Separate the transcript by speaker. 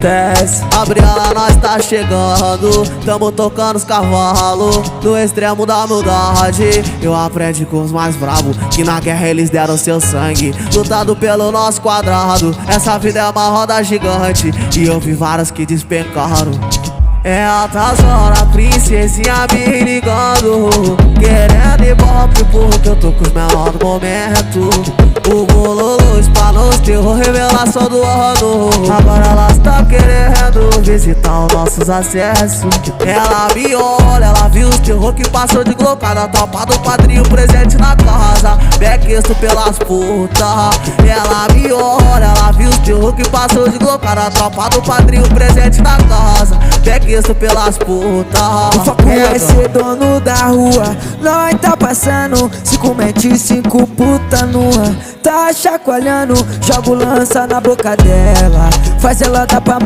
Speaker 1: Desce, abre ela, nós tá chegando. Tamo tocando os cavalos no extremo da humildade. Eu aprendi com os mais bravos, que na guerra eles deram seu sangue, lutando pelo nosso quadrado. Essa vida é uma roda gigante e eu vi várias que despencaram. É altas horas, princesinha me ligando, querendo ibope porque eu tô com os menores do momento. O bololô, espanos, terror, revelação do ano. Agora elas tão querendo visitar os nossos acessos. Ela me olha, ela viu os terror que passou de glocada. Tropa do padrinho presente na casa, bequisto pelas putas. Ela me olha, ela viu os terror que passou de glocada. Tropa do padrinho presente na casa, bequisto pelas putas.
Speaker 2: O foco é ser dono da rua. Nós tá passando 5 mete 5 puta nua. Tá chacoalhando, jogo lança na boca dela, faz ela dar pra